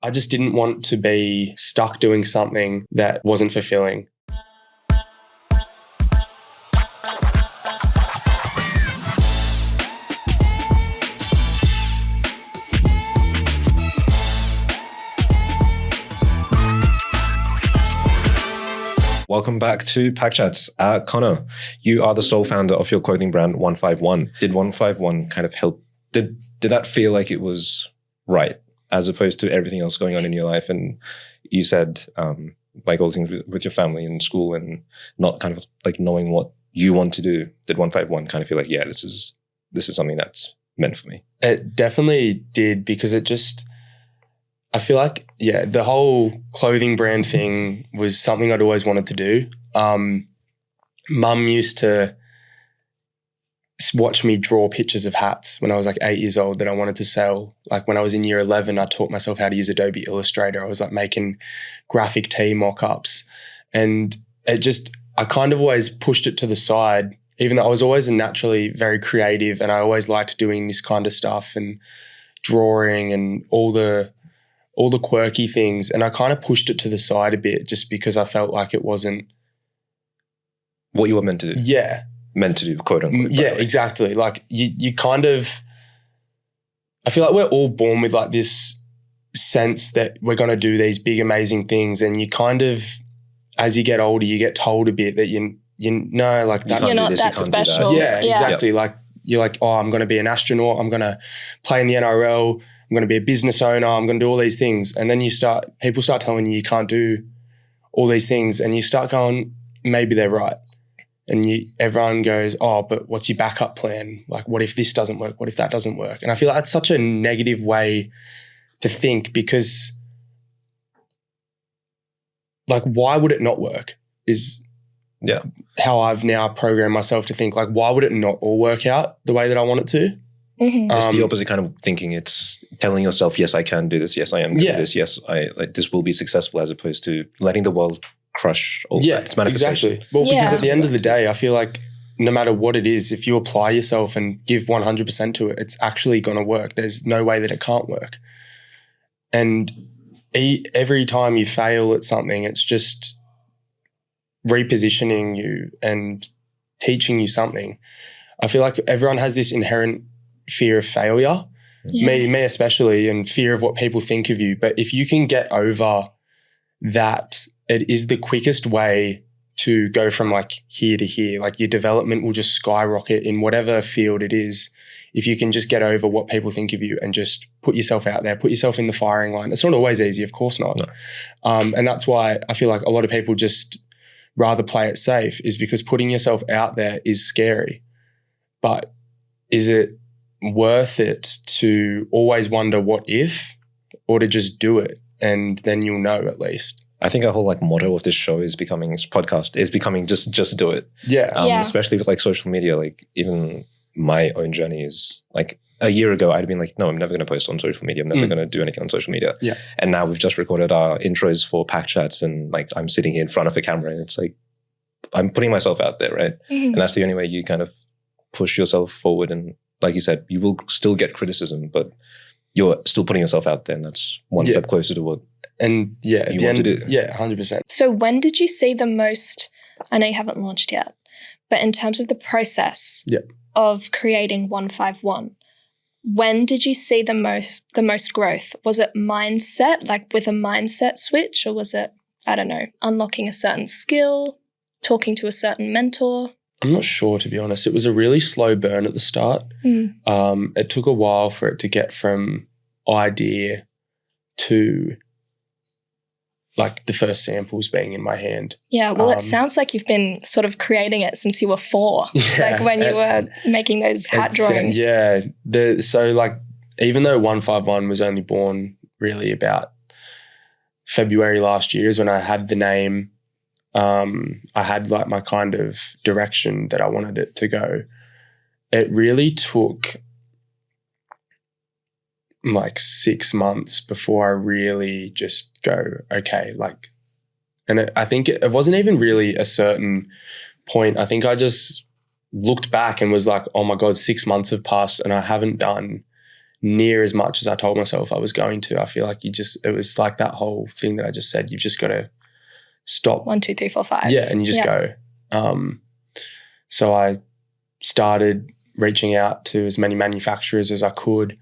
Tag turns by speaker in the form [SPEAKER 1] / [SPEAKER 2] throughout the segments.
[SPEAKER 1] I just didn't want to be stuck doing something that wasn't fulfilling.
[SPEAKER 2] Welcome back to Pack Chats. Conor, you are the sole founder of your clothing brand 151. Did 151 kind of help? Did that feel like it was right as opposed to everything else going on in your life? And you said like all things with your family and school and not kind of like knowing what you want to do. Did 151 kind of feel like, yeah, this is something that's meant for me?
[SPEAKER 1] It definitely did, because it just, I feel like, yeah, the whole clothing brand thing was something I'd always wanted to do. Mum used to watch me draw pictures of hats when I was like 8 years old that I wanted to sell. Like when I was in year 11, I taught myself how to use Adobe Illustrator. I was like making graphic tee mock-ups, and it just, I kind of always pushed it to the side, even though I was always naturally very creative and I always liked doing this kind of stuff and drawing and all the quirky things. And I kind of pushed it to the side a bit just because I felt like it wasn't
[SPEAKER 2] what you were meant to do.
[SPEAKER 1] Yeah.
[SPEAKER 2] Meant to do, quote unquote.
[SPEAKER 1] Yeah, exactly. Like you kind of, I feel like we're all born with like this sense that we're going to do these big, amazing things. And you kind of, as you get older, you get told a bit that you know, like that's,
[SPEAKER 3] you're not that special.
[SPEAKER 1] Yeah, exactly. Yep. Like you're like, oh, I'm going to be an astronaut. I'm going to play in the NRL. I'm going to be a business owner. I'm going to do all these things. And then people start telling you can't do all these things, and you start going, maybe they're right. And everyone goes, oh, but what's your backup plan? Like, what if this doesn't work? What if that doesn't work? And I feel like that's such a negative way to think, because like, why would it not work is how I've now programmed myself to think. Like, why would it not all work out the way that I want it to?
[SPEAKER 3] Mm-hmm.
[SPEAKER 2] It's the opposite kind of thinking. It's telling yourself, yes, I can do this. Yes, I am doing this. Yes, this will be successful, as opposed to letting the world crush all that. It's manifestation.
[SPEAKER 1] Exactly. Well, because at the end of the day, I feel like no matter what it is, if you apply yourself and give 100% to it, it's actually going to work. There's no way that it can't work. And every time you fail at something, it's just repositioning you and teaching you something. I feel like everyone has this inherent fear of failure, me especially, and fear of what people think of you. But if you can get over that, it is the quickest way to go from like here to here. Like your development will just skyrocket in whatever field it is. If you can just get over what people think of you and just put yourself out there, put yourself in the firing line. It's not always easy, of course not. No. And that's why I feel like a lot of people just rather play it safe, is because putting yourself out there is scary. But is it worth it to always wonder what if, or to just do it and then you'll know at least?
[SPEAKER 2] I think our whole like motto of this show is becoming just do it.
[SPEAKER 1] Yeah.
[SPEAKER 2] Especially with like social media. Like even my own journey is like a year ago I'd have been like, no, I'm never going to post on social media. I'm never going to do anything on social media.
[SPEAKER 1] Yeah.
[SPEAKER 2] And now we've just recorded our intros for Pack Chats, and like I'm sitting here in front of a camera, and it's like I'm putting myself out there, right? Mm-hmm. And that's the only way you kind of push yourself forward. And like you said, you will still get criticism, but you're still putting yourself out there, and that's one step closer to what
[SPEAKER 1] you want to do. Yeah, 100%.
[SPEAKER 3] So when did you see the most, I know you haven't launched yet, but in terms of the process of creating 151, when did you see the most growth? Was it mindset, like with a mindset switch, or was it, I don't know, unlocking a certain skill, talking to a certain mentor?
[SPEAKER 1] I'm not sure, to be honest. It was a really slow burn at the start. It took a while for it to get from idea to like the first samples being in my hand.
[SPEAKER 3] Yeah, well, it sounds like you've been sort of creating it since you were 4, like when you were making those hat drawings.
[SPEAKER 1] So like even though 151 was only born really about February last year is when I had the name. I had like my kind of direction that I wanted it to go. It really took like 6 months before I really just go, okay, like, and I think it wasn't even really a certain point. I think I just looked back and was like, oh my God, 6 months have passed and I haven't done near as much as I told myself I was going to. I feel like it was like that whole thing that I just said, you've just got to stop.
[SPEAKER 3] 1, 2, 3, 4, 5.
[SPEAKER 1] Yeah, and you just go. So I started reaching out to as many manufacturers as I could.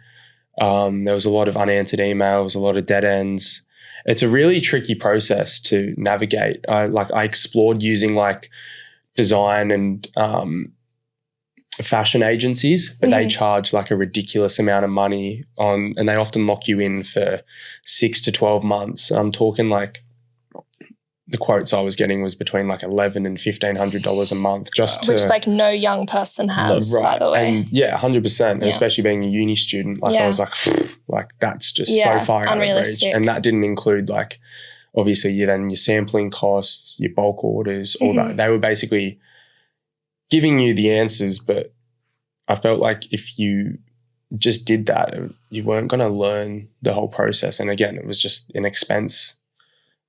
[SPEAKER 1] There was a lot of unanswered emails, a lot of dead ends. It's a really tricky process to navigate. I explored using like design and fashion agencies, but they charge like a ridiculous amount of money and they often lock you in for 6 to 12 months. I'm talking like the quotes I was getting was between like $1,100 and $1,500 a month
[SPEAKER 3] which like no young person has, by the way.
[SPEAKER 1] And 100%, and especially being a uni student, like I was like that's just so far out of reach. And that didn't include like obviously your sampling costs, your bulk orders, all that. They were basically giving you the answers, but I felt like if you just did that, you weren't going to learn the whole process. And again, it was just an expense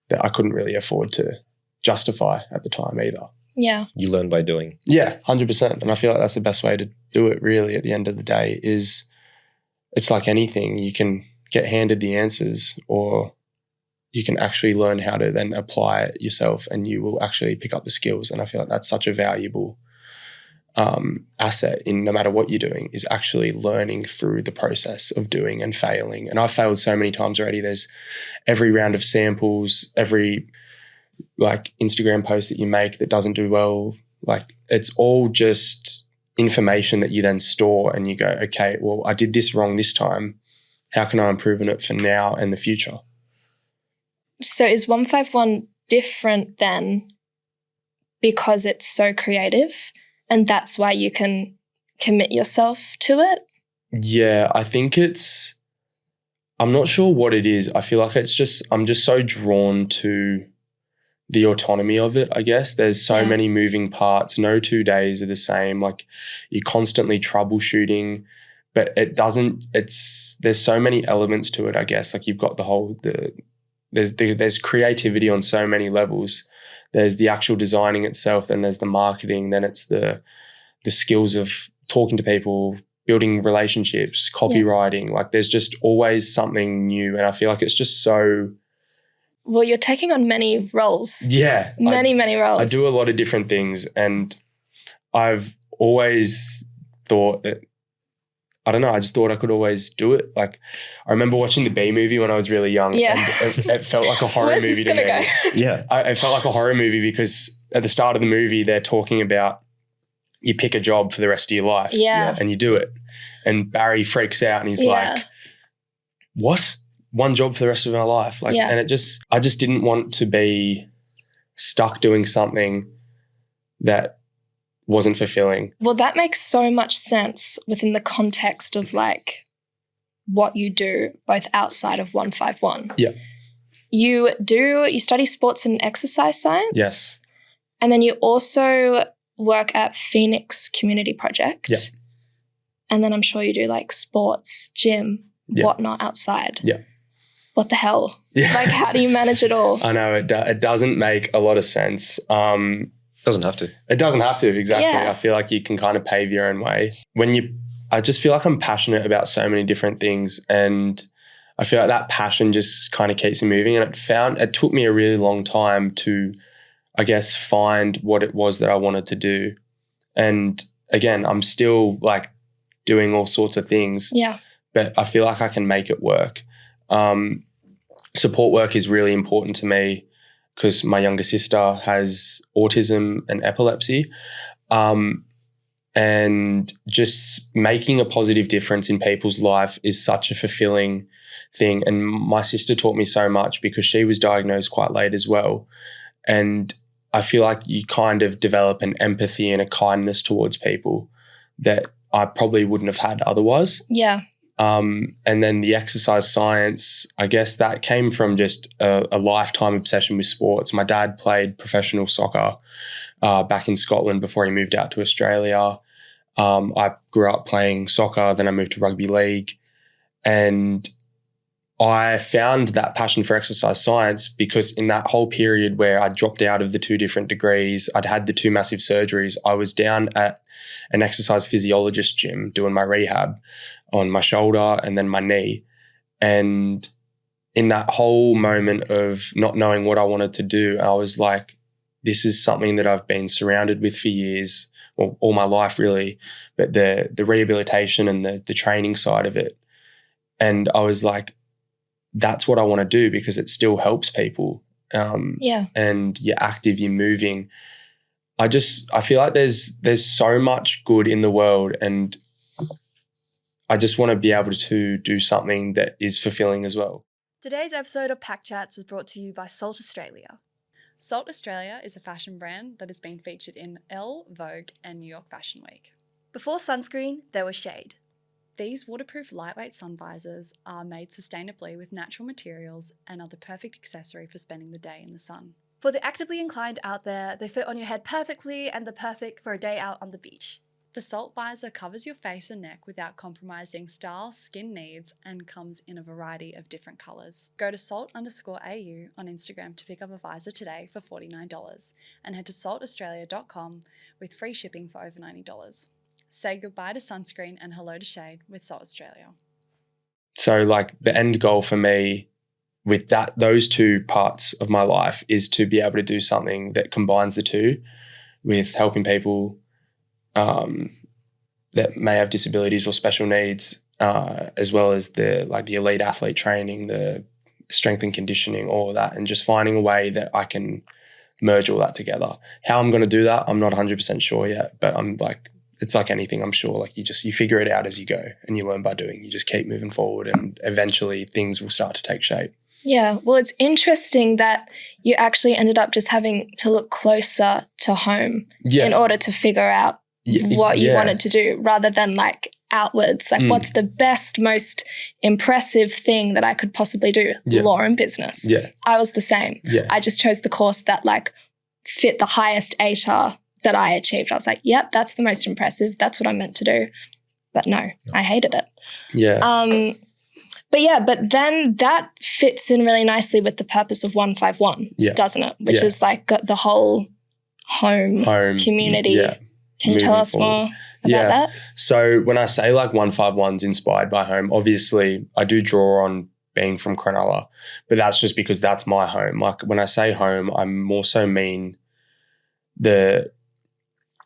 [SPEAKER 1] that I couldn't really afford to justify at the time either.
[SPEAKER 3] Yeah.
[SPEAKER 2] You learn by doing.
[SPEAKER 1] Yeah, 100%. And I feel like that's the best way to do it really at the end of the day is it's like anything. You can get handed the answers or you can actually learn how to then apply it yourself and you will actually pick up the skills. And I feel like that's such a valuable asset in no matter what you're doing is actually learning through the process of doing and failing. And I've failed so many times already. There's every round of samples, every like Instagram post that you make that doesn't do well. Like it's all just information that you then store and you go, okay, well, I did this wrong this time. How can I improve on it for now and the future?
[SPEAKER 3] So is 151 different then because it's so creative? And that's why you can commit yourself to it?
[SPEAKER 1] Yeah, I think I'm not sure what it is. I feel like I'm just so drawn to the autonomy of it, I guess. There's so many moving parts. No 2 days are the same. Like you're constantly troubleshooting, but there's so many elements to it, I guess. Like you've got there's creativity on so many levels. There's the actual designing itself, then there's the marketing, then it's the skills of talking to people, building relationships, copywriting. Like there's just always something new. And I feel like it's just so...
[SPEAKER 3] Well, you're taking on many roles.
[SPEAKER 1] Yeah.
[SPEAKER 3] Many roles.
[SPEAKER 1] I do a lot of different things and I've always thought that, I don't know, I just thought I could always do it. Like I remember watching the B movie when I was really young.
[SPEAKER 3] Yeah.
[SPEAKER 1] And it felt like a horror movie to me.
[SPEAKER 3] Go?
[SPEAKER 2] Yeah.
[SPEAKER 1] It felt like a horror movie because at the start of the movie, they're talking about you pick a job for the rest of your life.
[SPEAKER 3] Yeah.
[SPEAKER 1] And you do it. And Barry freaks out and he's like, what? One job for the rest of my life? Like, and I just didn't want to be stuck doing something that wasn't fulfilling.
[SPEAKER 3] Well, that makes so much sense within the context of like what you do both outside of 151.
[SPEAKER 1] Yeah.
[SPEAKER 3] You study sports and exercise science.
[SPEAKER 1] Yes.
[SPEAKER 3] And then you also work at Phoenix Community Project.
[SPEAKER 1] Yeah.
[SPEAKER 3] And then I'm sure you do like sports, gym, whatnot outside.
[SPEAKER 1] Yeah.
[SPEAKER 3] What the hell?
[SPEAKER 1] Yeah.
[SPEAKER 3] Like how do you manage it all?
[SPEAKER 1] I know it doesn't make a lot of sense.
[SPEAKER 2] Doesn't have to.
[SPEAKER 1] It doesn't have to, exactly.
[SPEAKER 3] Yeah.
[SPEAKER 1] I feel like you can kind of pave your own way. I just feel like I'm passionate about so many different things and I feel like that passion just kind of keeps me moving and it took me a really long time to, I guess, find what it was that I wanted to do. And again, I'm still like doing all sorts of things.
[SPEAKER 3] Yeah.
[SPEAKER 1] But I feel like I can make it work. Support work is really important to me because my younger sister has autism and epilepsy. And just making a positive difference in people's life is such a fulfilling thing. And my sister taught me so much because she was diagnosed quite late as well. And I feel like you kind of develop an empathy and a kindness towards people that I probably wouldn't have had otherwise.
[SPEAKER 3] Yeah.
[SPEAKER 1] And then the exercise science, I guess that came from just a lifetime obsession with sports. My dad played professional soccer back in Scotland before he moved out to Australia. I grew up playing soccer, then I moved to rugby league. And I found that passion for exercise science because in that whole period where I dropped out of the 2 different degrees, I'd had the 2 massive surgeries, I was down at an exercise physiologist gym doing my rehab on my shoulder and then my knee. And in that whole moment of not knowing what I wanted to do, I was like, this is something that I've been surrounded with for years, or all my life really, but the rehabilitation and the training side of it. And I was like, that's what I want to do because it still helps people. And you're active, you're moving. I feel like there's so much good in the world, and I just want to be able to do something that is fulfilling as well.
[SPEAKER 4] Today's episode of Pack Chats is brought to you by Soult Australia. Soult Australia is a fashion brand that has been featured in Elle, Vogue and New York Fashion Week. Before sunscreen, there was shade. These waterproof lightweight sun visors are made sustainably with natural materials and are the perfect accessory for spending the day in the sun. For the actively inclined out there, they fit on your head perfectly and they're perfect for a day out on the beach. The Soult visor covers your face and neck without compromising style, skin needs, and comes in a variety of different colours. Go to Soult_AU on Instagram to pick up a visor today for $49 and head to saltaustralia.com with free shipping for over $90. Say goodbye to sunscreen and hello to shade with Soult Australia.
[SPEAKER 1] So like the end goal for me with those two parts of my life is to be able to do something that combines the two with helping people that may have disabilities or special needs, as well as the elite athlete training, the strength and conditioning, all of that, and just finding a way that I can merge all that together. How I'm going to do that, I'm not 100% sure yet, but it's like anything, I'm sure, like you figure it out as you go and you learn by doing. You just keep moving forward and eventually things will start to take shape.
[SPEAKER 3] Yeah, well, it's interesting that you actually ended up just having to look closer to home in order to figure out what you wanted to do rather than like outwards. Like what's the best, most impressive thing that I could possibly do? Law and business. Yeah. I was the same. Yeah. I just chose the course that like fit the highest ATAR that I achieved. I was like, yep, that's the most impressive. That's what I'm meant to do. But no, I hated it.
[SPEAKER 1] Yeah.
[SPEAKER 3] But then that fits in really nicely with the purpose of 151, doesn't it? Which is like the whole home community. Yeah. Can you tell us more about that?
[SPEAKER 1] So when I say like 151's inspired by home, obviously I do draw on being from Cronulla, but that's just because that's my home. Like when I say home, I more so mean the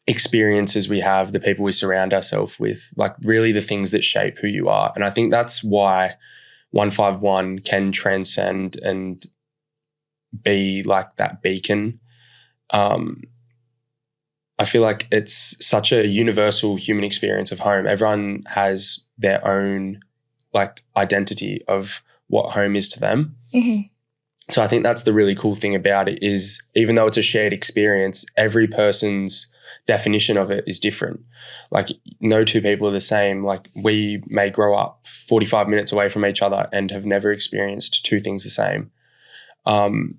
[SPEAKER 1] experiences we have, the people we surround ourselves with, like really the things that shape who you are. And I think that's why 151 can transcend and be like that beacon. I feel like it's such a universal human experience of home. Everyone has their own like identity of what home is to them. Mm-hmm. So I think that's the really cool thing about it is even though it's a shared experience, every person's definition of it is different. Like no two people are the same. Like we may grow up 45 minutes away from each other and have never experienced two things the same.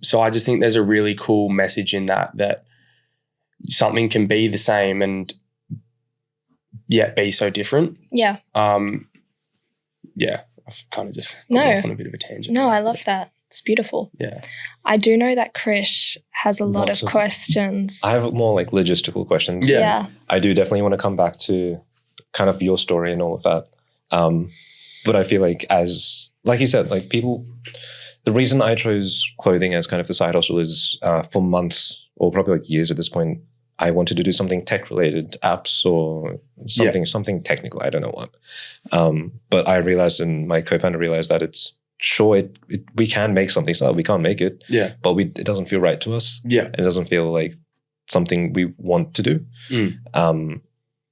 [SPEAKER 1] So I just think there's a really cool message in that something can be the same and yet be so different.
[SPEAKER 3] Yeah.
[SPEAKER 1] I've kind of just gone off on a bit of a tangent.
[SPEAKER 3] No, I love that. It's beautiful.
[SPEAKER 1] Yeah.
[SPEAKER 3] I do know that Krish has a lot of questions.
[SPEAKER 2] I have more like logistical questions.
[SPEAKER 3] Yeah.
[SPEAKER 2] I do definitely want to come back to kind of your story and all of that. But I feel like like you said, like people, the reason I chose clothing as kind of the side hustle is for months or probably like years at this point, I wanted to do something tech related, apps or something technical. I don't know what. But I realized and my co-founder realized that we can make something. It's not that we can't make it. Yeah. But it doesn't feel right to us. Yeah. It doesn't feel like something we want to do.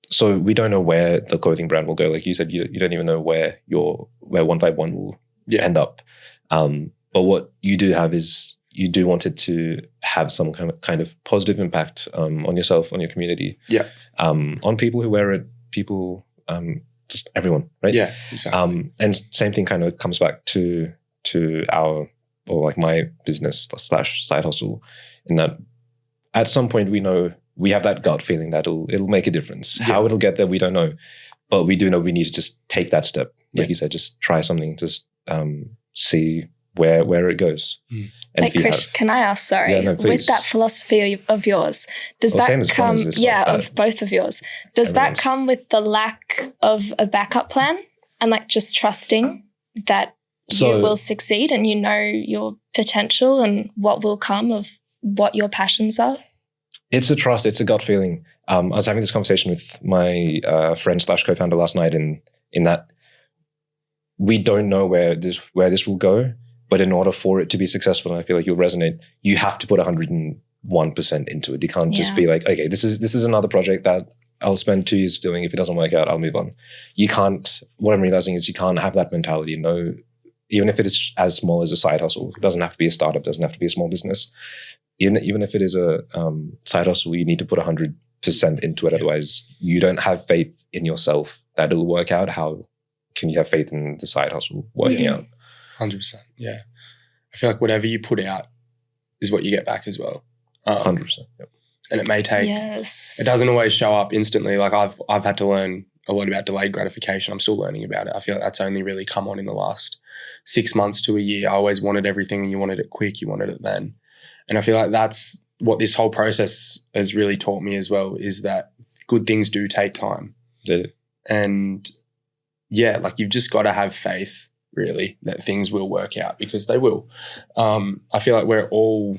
[SPEAKER 2] So we don't know where the clothing brand will go. Like you said, you don't even know where 151 will end up. But what you do have is you do want it to have some kind of positive impact on yourself, on your community, on people who wear it, people, just everyone, right?
[SPEAKER 1] Yeah, exactly.
[SPEAKER 2] And same thing kind of comes back to my business / side hustle, in that at some point we know we have that gut feeling that it'll make a difference. Yeah. How it'll get there, we don't know, but we do know we need to just take that step. Like you said, just try something, just see where it goes. And
[SPEAKER 3] like, Krish, can I ask, sorry, with that philosophy of yours, does that come, of both of yours, does that come with the lack of a backup plan and like just trusting that you will succeed and you know your potential and what will come of what your passions are?
[SPEAKER 2] It's a trust. It's a gut feeling. I was having this conversation with my friend / co-founder last night in that we don't know where this will go. But in order for it to be successful, and I feel like you'll resonate, you have to put 101% into it. You can't just be like, okay, this is another project that I'll spend 2 years doing. If it doesn't work out, I'll move on. You can't, what I'm realizing is you can't have that mentality. No, even if it is as small as a side hustle, it doesn't have to be a startup, it doesn't have to be a small business. Even if it is a side hustle, you need to put 100% into it. Otherwise, you don't have faith in yourself that it'll work out. How can you have faith in the side hustle working out?
[SPEAKER 1] 100%. Yeah. I feel like whatever you put out is what you get back as well.
[SPEAKER 2] 100%. Yep.
[SPEAKER 1] And it may take, it doesn't always show up instantly. Like I've had to learn a lot about delayed gratification. I'm still learning about it. I feel like that's only really come on in the last 6 months to a year. I always wanted everything and you wanted it quick. You wanted it then. And I feel like that's what this whole process has really taught me as well, is that good things do take time.
[SPEAKER 2] Yeah.
[SPEAKER 1] And yeah, like you've just got to have faith really that things will work out, because they will. I feel like we're all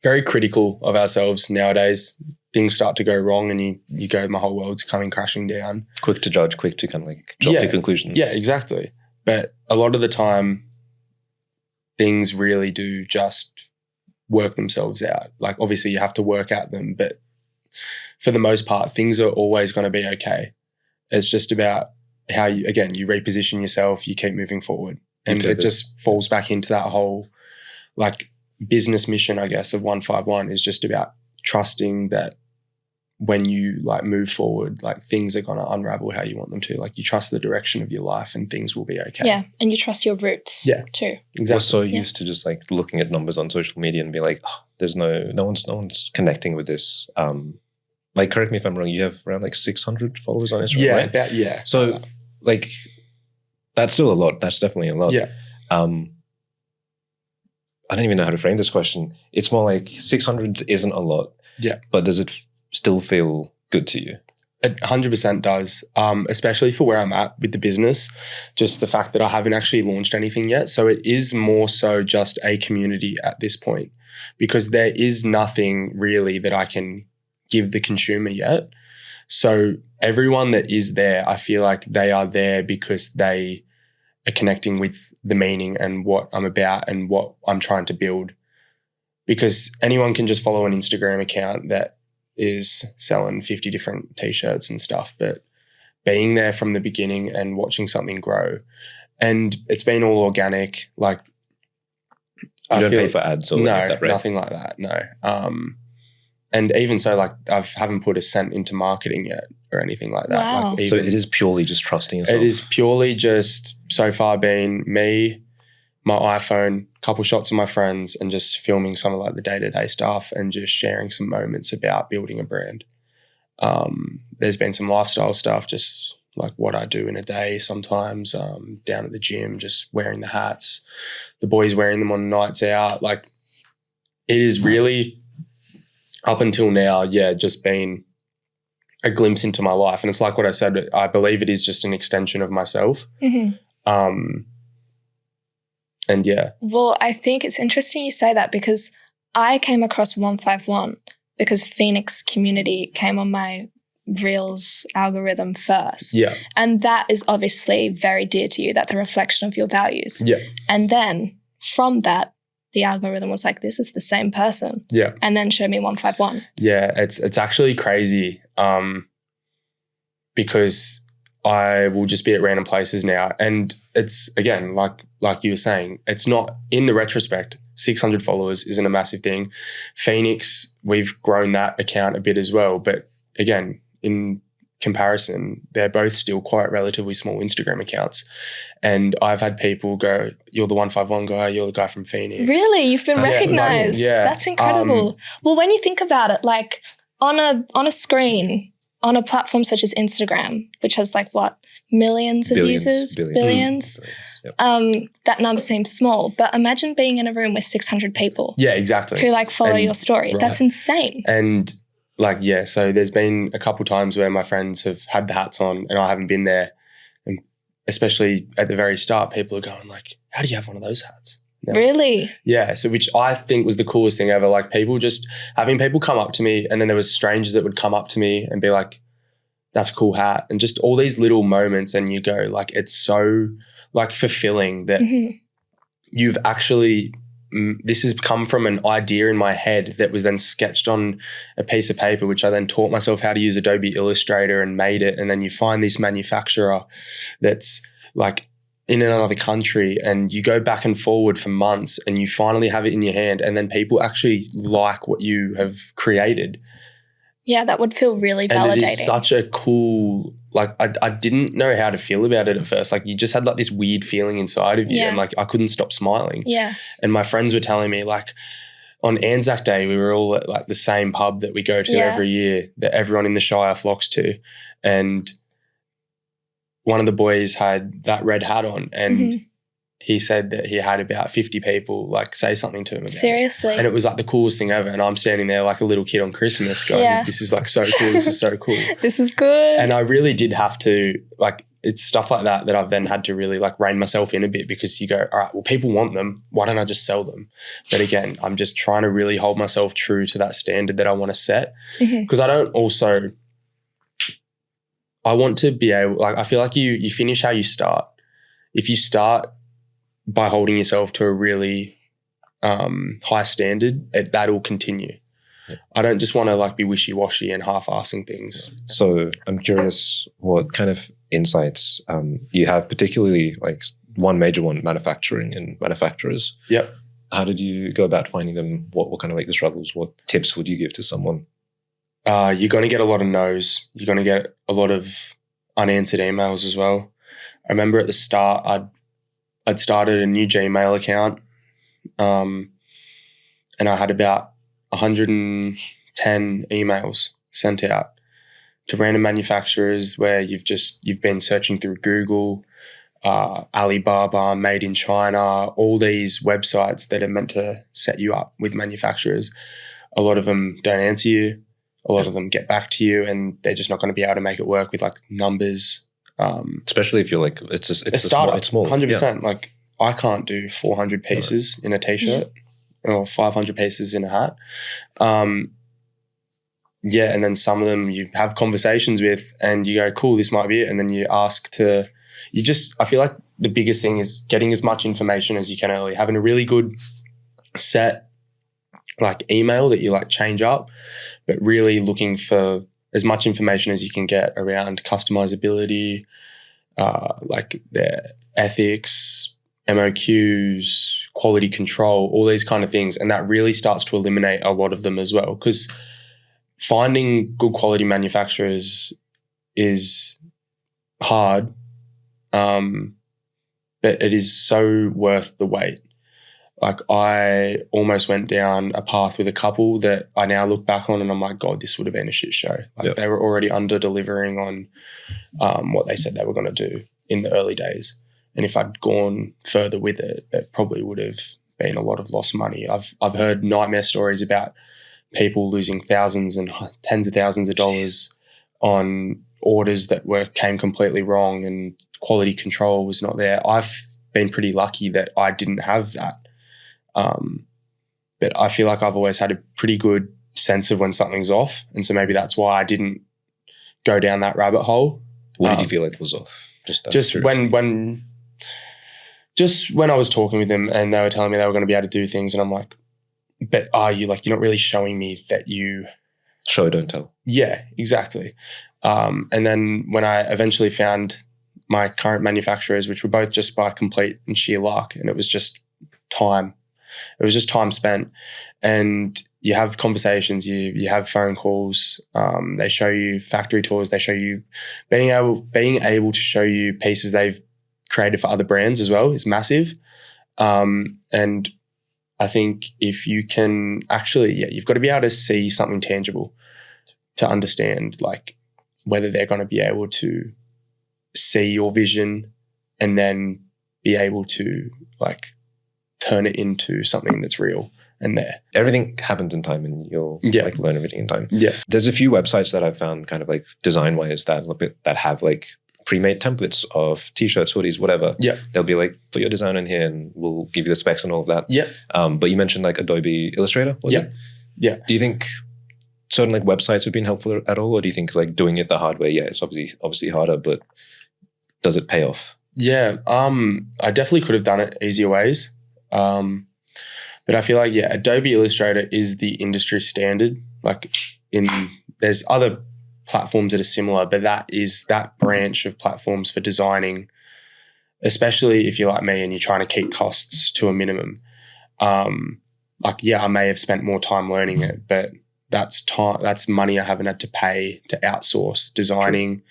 [SPEAKER 1] very critical of ourselves nowadays. Things start to go wrong and you go, my whole world's coming crashing down.
[SPEAKER 2] Quick to judge, quick to kind of like jump to conclusions.
[SPEAKER 1] Yeah, exactly. But a lot of the time things really do just work themselves out. Like obviously you have to work at them, but for the most part, things are always going to be okay. It's just about how you reposition yourself, you keep moving forward. And it just falls back into that whole like business mission, I guess, of 151 is just about trusting that when you like move forward, like things are going to unravel how you want them to. Like you trust the direction of your life and things will be okay.
[SPEAKER 3] Yeah. And you trust your roots too.
[SPEAKER 1] Exactly.
[SPEAKER 2] We're so used to just like looking at numbers on social media and be like, oh, there's no one's connecting with this. Like, correct me if I'm wrong, you have around like 600 followers on Instagram, right? So like that's still a lot. That's definitely a lot.
[SPEAKER 1] Yeah.
[SPEAKER 2] I don't even know how to frame this question. It's more like 600 isn't a lot.
[SPEAKER 1] Yeah.
[SPEAKER 2] But does it still feel good to you?
[SPEAKER 1] It 100% does, especially for where I'm at with the business, just the fact that I haven't actually launched anything yet. So it is more so just a community at this point, because there is nothing really that I can give the consumer yet. So everyone that is there, I feel like they are there because they are connecting with the meaning and what I'm about and what I'm trying to build. Because anyone can just follow an Instagram account that is selling 50 different t-shirts and stuff, but being there from the beginning and watching something grow, and it's been all organic. Like
[SPEAKER 2] you don't pay for ads or
[SPEAKER 1] no,
[SPEAKER 2] that, right?
[SPEAKER 1] Nothing like that. No. And even so, like I haven't put a cent into marketing yet or anything like that.
[SPEAKER 3] Wow.
[SPEAKER 1] Like
[SPEAKER 2] so it is purely just trusting yourself.
[SPEAKER 1] It is purely just so far been me, my iPhone, a couple shots of my friends, and just filming some of like the day-to-day stuff and just sharing some moments about building a brand. There's been some lifestyle stuff, just like what I do in a day sometimes, down at the gym, just wearing the hats, the boys wearing them on nights out. Like it is really up until now, just been a glimpse into my life. And it's like what I said, I believe it is just an extension of myself.
[SPEAKER 3] Mm-hmm.
[SPEAKER 1] And yeah.
[SPEAKER 3] Well, I think it's interesting you say that, because I came across 151 because Phoenix Community came on my Reels algorithm first.
[SPEAKER 1] Yeah.
[SPEAKER 3] And that is obviously very dear to you. That's a reflection of your values.
[SPEAKER 1] Yeah.
[SPEAKER 3] And then from that, the algorithm was like, this is the same person.
[SPEAKER 1] Yeah.
[SPEAKER 3] And then showed me 151.
[SPEAKER 1] Yeah, it's actually crazy, because I will just be at random places now. And it's, again, like you were saying, it's not, in the retrospect, 600 followers isn't a massive thing. Phoenix, we've grown that account a bit as well. But again, in comparison, they're both still quite relatively small Instagram accounts. And I've had people go, you're the 151 guy, you're the guy from Phoenix.
[SPEAKER 3] Really? You've been recognized?
[SPEAKER 1] Yeah.
[SPEAKER 3] That's incredible. Well, when you think about it, like on a screen, on a platform such as Instagram, which has like what, millions of users, billions.
[SPEAKER 2] Yep.
[SPEAKER 3] That number seems small, but imagine being in a room with 600 people.
[SPEAKER 1] Yeah, exactly.
[SPEAKER 3] Who like follow your story.
[SPEAKER 1] Right.
[SPEAKER 3] That's insane.
[SPEAKER 1] And like, yeah, so there's been a couple times where my friends have had the hats on and I haven't been there. And especially at the very start, people are going like, how do you have one of those hats? Yeah.
[SPEAKER 3] Really?
[SPEAKER 1] Yeah. So which I think was the coolest thing ever. Like having people come up to me, and then there was strangers that would come up to me and be like, that's a cool hat. And just all these little moments, and you go like, it's so like fulfilling that you've actually, this has come from an idea in my head that was then sketched on a piece of paper, which I then taught myself how to use Adobe Illustrator and made it. And then you find this manufacturer that's like in another country, and you go back and forward for months and you finally have it in your hand, and then people actually like what you have created.
[SPEAKER 3] Yeah, that would feel really validating.
[SPEAKER 1] And it is such a cool, like I didn't know how to feel about it at first. Like you just had like this weird feeling inside of you, and like I couldn't stop smiling.
[SPEAKER 3] Yeah.
[SPEAKER 1] And my friends were telling me like on Anzac Day, we were all at like the same pub that we go to every year that everyone in the Shire flocks to. And one of the boys had that red hat on, and he said that he had about 50 people like say something to him about
[SPEAKER 3] Seriously?
[SPEAKER 1] it. And it was like the coolest thing ever. And I'm standing there like a little kid on Christmas going, this is like so cool. This is so cool.
[SPEAKER 3] This is good.
[SPEAKER 1] And I really did have to like, it's stuff like that I've then had to really like rein myself in a bit, because you go, all right, well, people want them. Why don't I just sell them? But again, I'm just trying to really hold myself true to that standard that I want to set, because I don't also, I want to be able, like, I feel like you finish how you start. If you start by holding yourself to a really high standard, that'll continue. Yeah. I don't just want to like be wishy-washy and half-assing things.
[SPEAKER 2] So I'm curious what kind of insights you have, particularly like one major one, manufacturing and manufacturers.
[SPEAKER 1] Yep.
[SPEAKER 2] How did you go about finding them? What kind of like the struggles? What tips would you give to someone?
[SPEAKER 1] You're going to get a lot of no's. You're going to get a lot of unanswered emails as well. I remember at the start, I'd started a new Gmail account, and I had about 110 emails sent out to random manufacturers where you've been searching through Google, Alibaba, Made in China, all these websites that are meant to set you up with manufacturers. A lot of them don't answer you. A lot of them get back to you, and they're just not going to be able to make it work with like numbers.
[SPEAKER 2] Especially if you're like, it's a
[SPEAKER 1] startup,
[SPEAKER 2] it's small.
[SPEAKER 1] 100%. Yeah. Like I can't do 400 pieces in a t-shirt or 500 pieces in a hat. And then some of them you have conversations with and you go, cool, this might be it. And then you ask I feel like the biggest thing is getting as much information as you can early, having a really good set like email that you like change up, but really looking for as much information as you can get around customizability, like their ethics, MOQs, quality control, all these kind of things. And that really starts to eliminate a lot of them as well, because finding good quality manufacturers is hard, but it is so worth the wait. Like I almost went down a path with a couple that I now look back on and I'm like, God, this would have been a shit show. Like they were already under delivering on what they said they were going to do in the early days. And if I'd gone further with it, it probably would have been a lot of lost money. I've heard nightmare stories about people losing thousands and tens of thousands of dollars on orders that came completely wrong and quality control was not there. I've been pretty lucky that I didn't have that. But I feel like I've always had a pretty good sense of when something's off. And so maybe that's why I didn't go down that rabbit hole.
[SPEAKER 2] What did you feel like was off?
[SPEAKER 1] Just when I was talking with them and they were telling me they were going to be able to do things, and I'm like, but are you like, you're not really showing me that you
[SPEAKER 2] show, don't tell.
[SPEAKER 1] Yeah, exactly. And then when I eventually found my current manufacturers, which were both just by complete and sheer luck, and it was just time. It was just time spent, and you have conversations, you have phone calls. They show you factory tours. They show you being able to show you pieces they've created for other brands as well is massive. And I think if you can actually, you've got to be able to see something tangible to understand like whether they're going to be able to see your vision and then be able to like turn it into something that's real and there.
[SPEAKER 2] Everything happens in time, and you'll like learn everything in time.
[SPEAKER 1] Yeah.
[SPEAKER 2] There's a few websites that I've found kind of like design-wise that have like pre-made templates of t-shirts, hoodies, whatever.
[SPEAKER 1] Yeah.
[SPEAKER 2] They'll be like, put your design in here and we'll give you the specs and all of that.
[SPEAKER 1] Yeah.
[SPEAKER 2] But you mentioned like Adobe Illustrator, was it?
[SPEAKER 1] Yeah.
[SPEAKER 2] Do you think certain like websites have been helpful at all? Or do you think like doing it the hard way, it's obviously harder, but does it pay off? Yeah.
[SPEAKER 1] I definitely could have done it easier ways. But I feel like, Adobe Illustrator is the industry standard. Like there's other platforms that are similar, but that is that branch of platforms for designing, especially if you're like me and you're trying to keep costs to a minimum. I may have spent more time learning it, but that's time, that's money I haven't had to pay to outsource designing.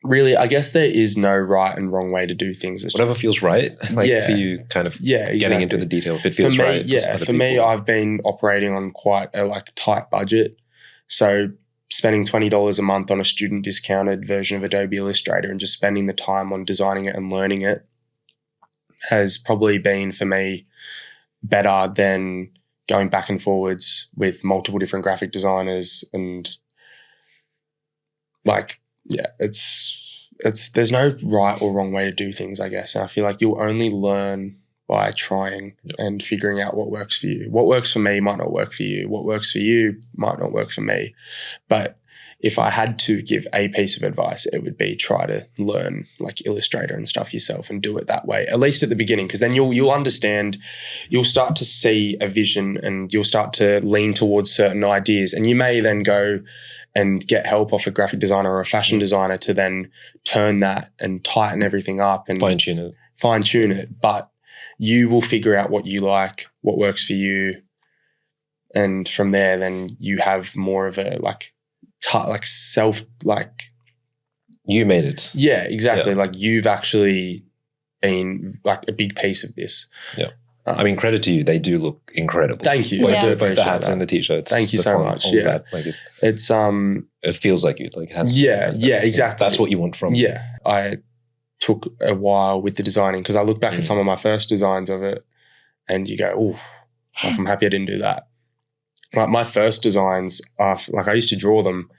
[SPEAKER 1] Really, I guess there is no right and wrong way to do things.
[SPEAKER 2] Whatever feels right, for you, kind of getting into the detail. If it feels right,
[SPEAKER 1] for me, I've been operating on quite a tight budget. So spending $20 a month on a student discounted version of Adobe Illustrator and just spending the time on designing it and learning it has probably been for me better than going back and forwards with multiple different graphic designers. And there's no right or wrong way to do things, I guess. And I feel like you'll only learn by trying and figuring out what works for you. What works for me might not work for you. What works for you might not work for me. But if I had to give a piece of advice, it would be try to learn like Illustrator and stuff yourself and do it that way, at least at the beginning, because then you'll understand, you'll start to see a vision and you'll start to lean towards certain ideas. And you may then go and get help off a graphic designer or a fashion designer to then turn that and tighten everything up and fine-tune it. But you will figure out what you like, what works for you. And from there, then you have more of a
[SPEAKER 2] you made it.
[SPEAKER 1] Yeah, exactly. Like you've actually been like a big piece of this.
[SPEAKER 2] Yeah. I mean, credit to you. They do look incredible.
[SPEAKER 1] Thank you.
[SPEAKER 2] Both the hats and the t-shirts.
[SPEAKER 1] Thank you so much. Yeah.
[SPEAKER 2] It's it feels like you like it has.
[SPEAKER 1] Yeah, exactly.
[SPEAKER 2] That's what you want from it.
[SPEAKER 1] Yeah. I took a while with the designing because I look back at some of my first designs of it and you go, oh, I'm happy I didn't do that. Like my first designs, I used to draw them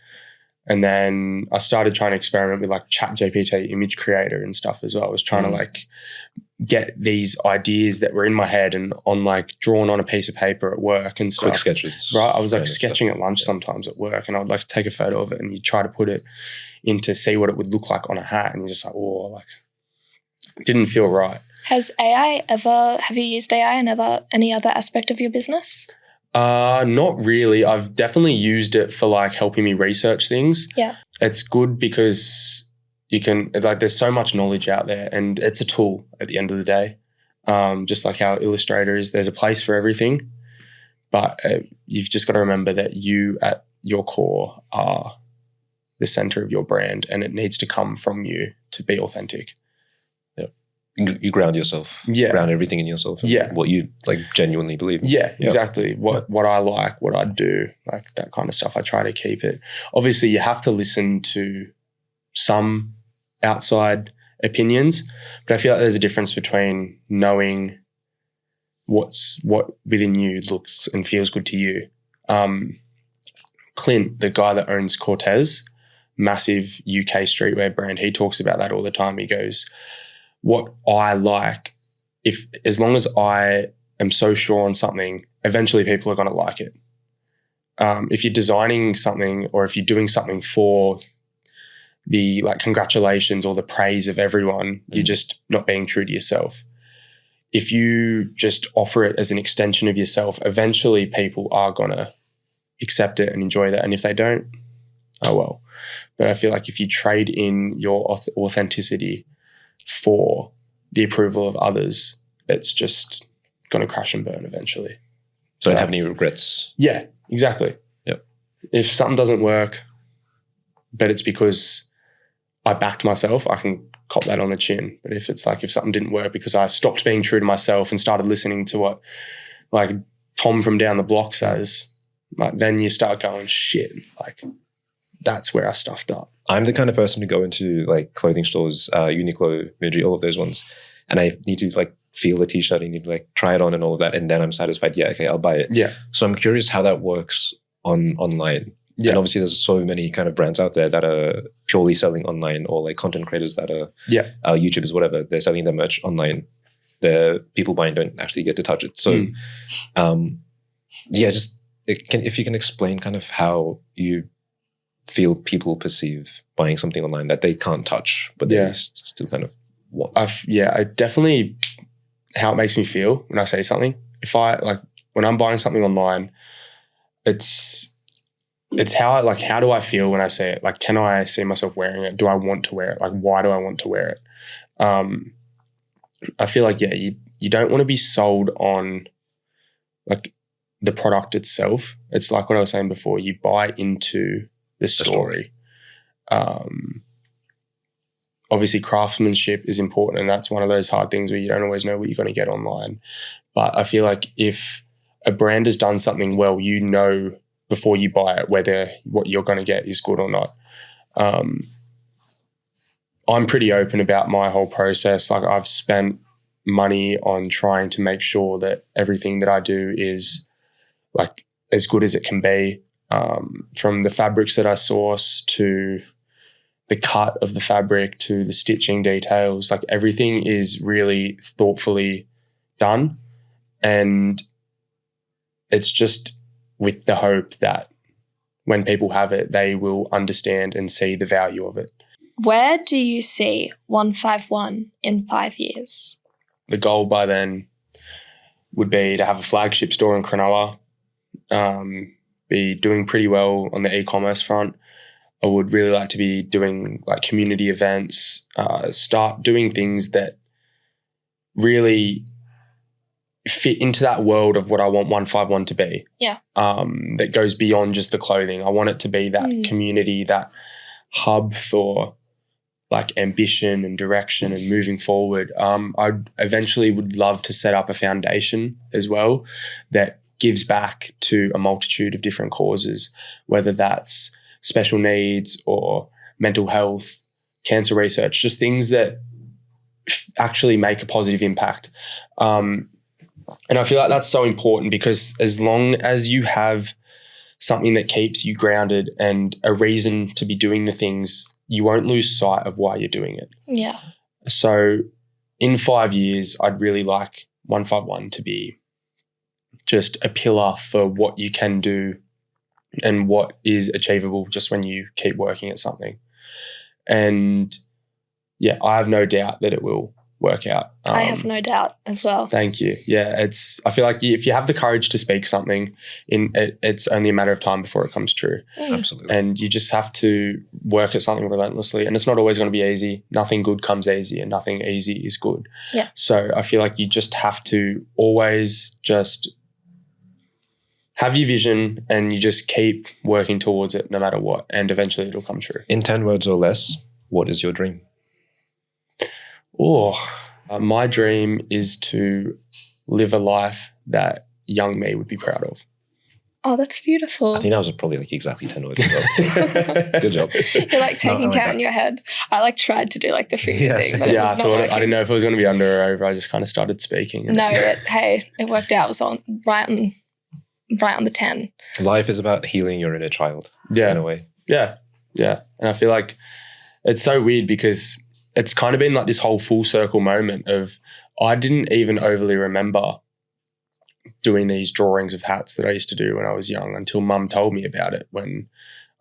[SPEAKER 1] and then I started trying to experiment with like ChatGPT image creator and stuff as well. I was trying to get these ideas that were in my head and drawn on a piece of paper at work and stuff.
[SPEAKER 2] Quick sketches.
[SPEAKER 1] Right. I was sketching at lunch sometimes at work and I would take a photo of it and you try to put it in to see what it would look like on a hat and you're just it didn't feel right.
[SPEAKER 3] Have you used AI in any other aspect of your business?
[SPEAKER 1] Not really. I've definitely used it for helping me research things.
[SPEAKER 3] Yeah.
[SPEAKER 1] It's good because you can, there's so much knowledge out there and it's a tool at the end of the day. Just like how Illustrator is, there's a place for everything, but you've just got to remember that you at your core are the center of your brand and it needs to come from you to be authentic.
[SPEAKER 2] You ground yourself. Yeah. Ground everything in yourself. And what you genuinely believe.
[SPEAKER 1] Yeah, exactly. What I like, what I do, that kind of stuff. I try to keep it. Obviously, you have to listen to some outside opinions, but I feel like there's a difference between knowing what within you looks and feels good to you. Clint, the guy that owns Cortez, massive UK streetwear brand, he talks about that all the time. He goes, what I like, as long as I am so sure on something, eventually people are going to like it. If you're designing something or if you're doing something for the congratulations or the praise of everyone, you're just not being true to yourself. If you just offer it as an extension of yourself, eventually people are going to accept it and enjoy that. And if they don't, oh well. But I feel like if you trade in your authenticity for the approval of others, it's just going to crash and burn eventually.
[SPEAKER 2] So don't have any regrets.
[SPEAKER 1] Yeah, exactly.
[SPEAKER 2] Yep.
[SPEAKER 1] If something doesn't work, but it's because I backed myself, I can cop that on the chin. But if it's if something didn't work because I stopped being true to myself and started listening to what Tom from down the block says, then you start going, shit, that's where I stuffed up.
[SPEAKER 2] I'm the kind of person to go into like clothing stores, Uniqlo, Muji, all of those ones, and I need to like feel the t-shirt, I need to like try it on and all of that, and then I'm satisfied. Yeah, okay, I'll buy it.
[SPEAKER 1] Yeah.
[SPEAKER 2] So I'm curious how that works online.
[SPEAKER 1] Yeah.
[SPEAKER 2] And obviously there's so many kind of brands out there that are purely selling online, or like content creators that are YouTubers, whatever, they're selling their merch online. The people buying don't actually get to touch it. So if you can explain kind of how you feel people perceive buying something online that they can't touch, but they still kind of want.
[SPEAKER 1] I definitely, how it makes me feel when I say something. If I like, when I'm buying something online, it's how do I feel when I say it? Like, can I see myself wearing it? Do I want to wear it? Like, why do I want to wear it? I feel like, you don't want to be sold on like the product itself. It's like what I was saying before, you buy into the story. Obviously craftsmanship is important, and that's one of those hard things where you don't always know what you're going to get online. But I feel like if a brand has done something well, you know before you buy it whether what you're going to get is good or not. I'm pretty open about my whole process. Like, I've spent money on trying to make sure that everything that I do is like as good as it can be, from the fabrics that I source to the cut of the fabric to the stitching details. Like, everything is really thoughtfully done, and it's just with the hope that when people have it, they will understand and see the value of it.
[SPEAKER 3] Where do you see 151 in 5 years?
[SPEAKER 1] The goal by then would be to have a flagship store in Cronulla, be doing pretty well on the e-commerce front. I would really like to be doing like community events, start doing things that really fit into that world of what I want 151 to be.
[SPEAKER 3] Yeah.
[SPEAKER 1] That goes beyond just the clothing. I want it to be that community, that hub for like ambition and direction and moving forward. I eventually would love to set up a foundation as well that gives back to a multitude of different causes, whether that's special needs or mental health, cancer research, just things that actually make a positive impact. And I feel like that's so important, because as long as you have something that keeps you grounded and a reason to be doing the things, you won't lose sight of why you're doing it.
[SPEAKER 3] Yeah.
[SPEAKER 1] So in 5 years, I'd really like 151 to be just a pillar for what you can do and what is achievable just when you keep working at something. And yeah, I have no doubt that it will work out.
[SPEAKER 3] I have no doubt as well.
[SPEAKER 1] Thank you. Yeah, I feel like if you have the courage to speak something, it's only a matter of time before it comes true.
[SPEAKER 2] Absolutely.
[SPEAKER 1] And you just have to work at something relentlessly. And it's not always going to be easy. Nothing good comes easy, and nothing easy is good.
[SPEAKER 3] Yeah.
[SPEAKER 1] So I feel like you just have to always just have your vision, and you just keep working towards it no matter what, and eventually it'll come true.
[SPEAKER 2] In 10 words or less, what is your dream?
[SPEAKER 1] My dream is to live a life that young me would be proud of.
[SPEAKER 3] Oh, that's beautiful.
[SPEAKER 2] I think that was probably like exactly 10 words as well. So good job.
[SPEAKER 3] You're like taking count in your head. I like tried to do like the finger thing, but
[SPEAKER 1] I thought I didn't know if it was going to be under or over. I just kind of started speaking.
[SPEAKER 3] No, it worked out. It was right on the 10.
[SPEAKER 2] Life is about healing your inner child.
[SPEAKER 1] Yeah.
[SPEAKER 2] In a way.
[SPEAKER 1] Yeah. Yeah. And I feel like it's so weird, because it's kind of been like this whole full circle moment of, I didn't even overly remember doing these drawings of hats that I used to do when I was young, until Mum told me about it when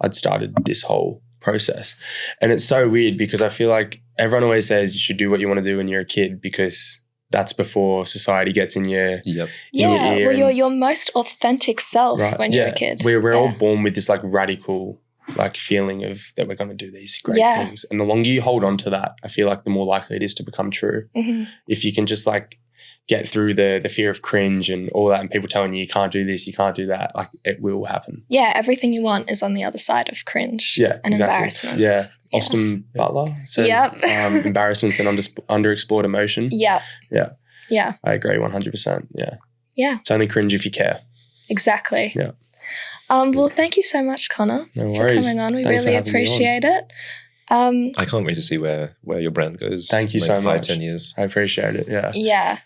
[SPEAKER 1] I'd started this whole process. And it's so weird, because I feel like everyone always says you should do what you want to do when you're a kid, because that's before society gets in your, in your ear.
[SPEAKER 3] Well, you're your most authentic self when you're a kid.
[SPEAKER 1] We're all born with this like radical like feeling of that we're going to do these great things. And the longer you hold on to that, I feel like the more likely it is to become true.
[SPEAKER 3] Mm-hmm.
[SPEAKER 1] If you can just like get through the fear of cringe and all that, and people telling you can't do this, you can't do that, like it will happen.
[SPEAKER 3] Yeah, everything you want is on the other side of cringe and embarrassment.
[SPEAKER 1] Yeah. Austin Butler says embarrassment's an underexplored emotion.
[SPEAKER 3] Yeah.
[SPEAKER 1] I agree 100%. Yeah.
[SPEAKER 3] It's
[SPEAKER 1] only cringe if you care.
[SPEAKER 3] Exactly.
[SPEAKER 1] Yeah.
[SPEAKER 3] Well, thank you so much, Connor,
[SPEAKER 1] No
[SPEAKER 3] for
[SPEAKER 1] worries.
[SPEAKER 3] coming on. We
[SPEAKER 1] Thanks for
[SPEAKER 3] really
[SPEAKER 1] having me on.
[SPEAKER 3] appreciate it.
[SPEAKER 2] I can't wait to see where your brand goes.
[SPEAKER 1] Thank you
[SPEAKER 2] in
[SPEAKER 1] so
[SPEAKER 2] like 5,
[SPEAKER 1] much.
[SPEAKER 2] 10 years.
[SPEAKER 1] I appreciate it. Yeah.
[SPEAKER 3] Yeah,